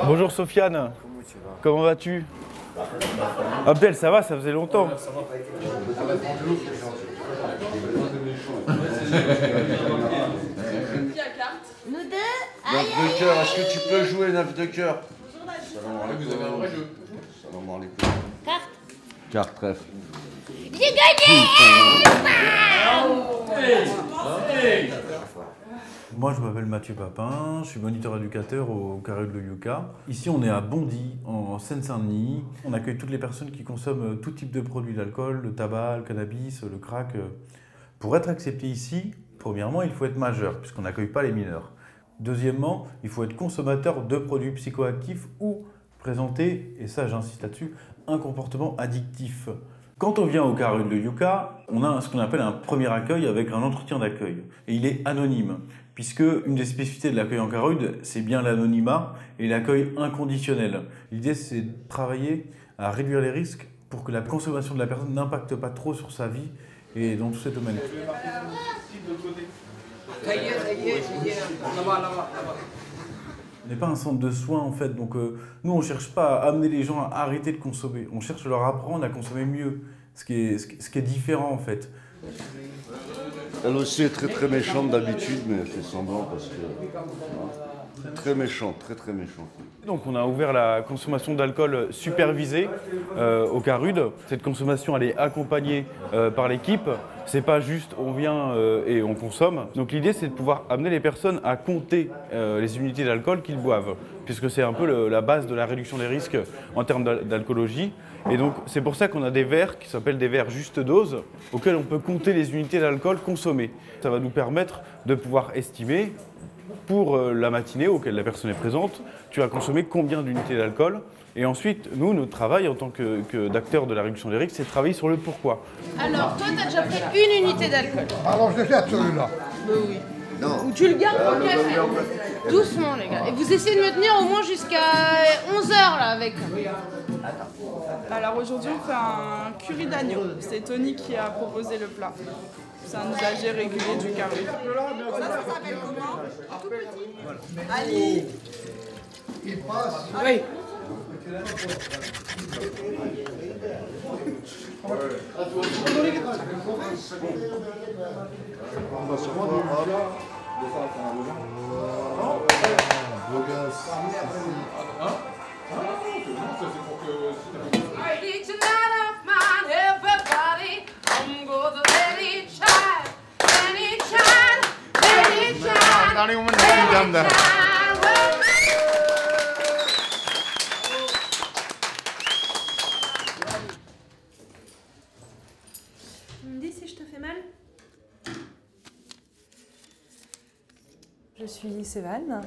Bonjour Sofiane, Comment tu vas? comment vas-tu? Abdel, ça va, ça faisait longtemps. Nous deux. 9 de cœur, est-ce que tu peux jouer 9 de cœur? Vous avez un vrai jeu. Salam alaikum. Carte. Carte trèfle. J'ai gagné. Moi, je m'appelle Mathieu Papin, je suis moniteur éducateur au Carré de Yucca. Ici, on est à Bondy, en Seine-Saint-Denis. On accueille toutes les personnes qui consomment tout type de produits d'alcool, le tabac, le cannabis, le crack. Pour être accepté ici, premièrement, il faut être majeur, puisqu'on n'accueille pas les mineurs. Deuxièmement, il faut être consommateur de produits psychoactifs ou présenter, et ça j'insiste là-dessus, un comportement addictif. Quand on vient au Carré de Yucca, on a ce qu'on appelle un premier accueil avec un entretien d'accueil. Et il est anonyme, puisque une des spécificités de l'accueil en Carrude, c'est bien l'anonymat et l'accueil inconditionnel. L'idée, c'est de travailler à réduire les risques pour que la consommation de la personne n'impacte pas trop sur sa vie et dans tous ces domaines. On n'est pas un centre de soins en fait, donc nous on ne cherche pas à amener les gens à arrêter de consommer, on cherche à leur apprendre à consommer mieux, ce qui est différent en fait. Elle aussi est très méchante d'habitude, mais elle fait semblant parce que... Très méchante, très méchante. Donc on a ouvert la consommation d'alcool supervisée au Carrude. Cette consommation elle est accompagnée par l'équipe. C'est pas juste on vient et on consomme. Donc l'idée c'est de pouvoir amener les personnes à compter les unités d'alcool qu'ils boivent, puisque c'est un peu la base de la réduction des risques en termes d'alcoolologie. Et donc c'est pour ça qu'on a des verres qui s'appellent des verres juste dose, auxquels on peut compter les unités d'alcool consommées. Ça va nous permettre de pouvoir estimer pour la matinée auquel la personne est présente, tu as consommé combien d'unités d'alcool. Et ensuite, nous, notre travail en tant d'acteur de la réduction des risques, c'est de travailler sur le pourquoi. Alors, toi, t'as déjà pris une unité d'alcool. Alors je le jette celui-là. Oui. Ou tu le gardes pour le café. Doucement, les gars. Et vous essayez de me tenir au moins jusqu'à 11h là avec. Alors aujourd'hui on fait un curry d'agneau. C'est Tony qui a proposé le plat. C'est un usager régulier du carré. Ça s'appelle comment? Tout petit. Ali. Il passe. Oui. Tu me dis si je te fais mal? Je suis Sévane,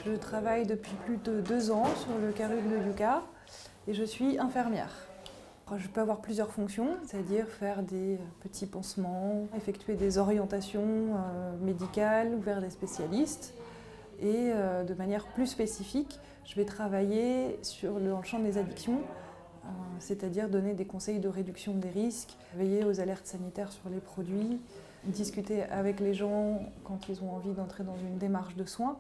je travaille depuis plus de 2 ans sur le Carré de Yucca et je suis infirmière. Je peux avoir plusieurs fonctions, c'est-à-dire faire des petits pansements, effectuer des orientations médicales vers des spécialistes et de manière plus spécifique, je vais travailler dans le champ des addictions, c'est-à-dire donner des conseils de réduction des risques, veiller aux alertes sanitaires sur les produits, discuter avec les gens quand ils ont envie d'entrer dans une démarche de soins.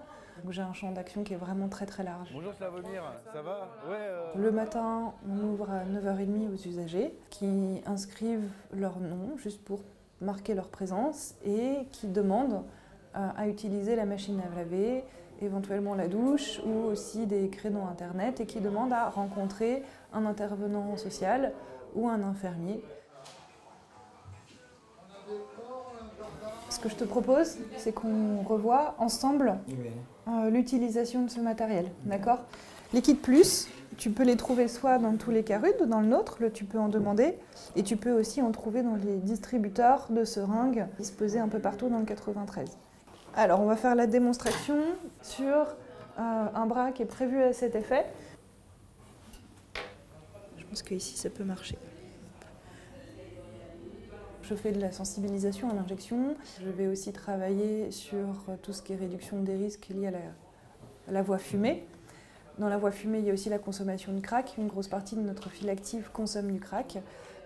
J'ai un champ d'action qui est vraiment très large. Bonjour Slavomir, ça va? Ouais, Le matin, on ouvre à 9h30 aux usagers qui inscrivent leur nom juste pour marquer leur présence et qui demandent à utiliser la machine à laver, éventuellement la douche ou aussi des créneaux internet et qui demandent à rencontrer un intervenant social ou un infirmier. Ce que je te propose, c'est qu'on revoie ensemble l'utilisation de ce matériel, d'accord? Les kits plus, tu peux les trouver soit dans tous les Carrudes ou dans le nôtre, tu peux en demander, et tu peux aussi en trouver dans les distributeurs de seringues disposés un peu partout dans le 93. Alors, on va faire la démonstration sur un bras qui est prévu à cet effet. Je pense qu'ici, ça peut marcher. Je fais de la sensibilisation à l'injection. Je vais aussi travailler sur tout ce qui est réduction des risques liés à la voie fumée. Dans la voie fumée, il y a aussi la consommation de crack. Une grosse partie de notre file active consomme du crack.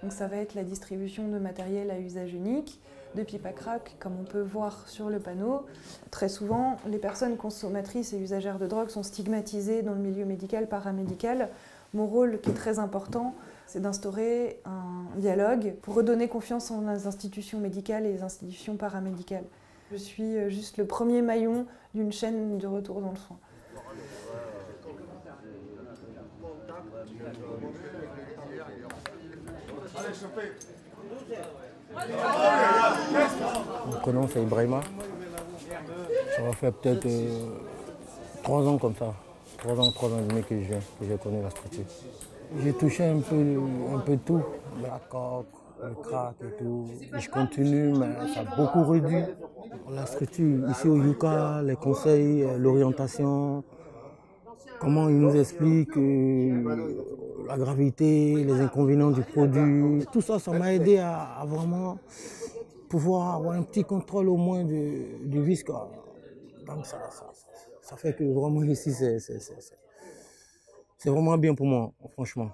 Donc ça va être la distribution de matériel à usage unique, de pipe à crack, comme on peut voir sur le panneau. Très souvent, les personnes consommatrices et usagères de drogue sont stigmatisées dans le milieu médical, paramédical. Mon rôle, qui est très important, c'est d'instaurer un dialogue pour redonner confiance en les institutions médicales et les institutions paramédicales. Je suis juste le premier maillon d'une chaîne de retour dans le soin. Mon prénom c'est Ibrahima. Ça va faire peut-être 3 ans comme ça. 3 ans et demi que je connais la structure. J'ai touché un peu de tout, la coque, le crack et tout. Et je continue, mais ça a beaucoup réduit. La structure ici au Yucca, les conseils, l'orientation, comment ils nous expliquent la gravité, les inconvénients du produit. Tout ça, ça m'a aidé à vraiment pouvoir avoir un petit contrôle au moins du vice. Donc ça fait que vraiment ici, c'est vraiment bien pour moi, franchement.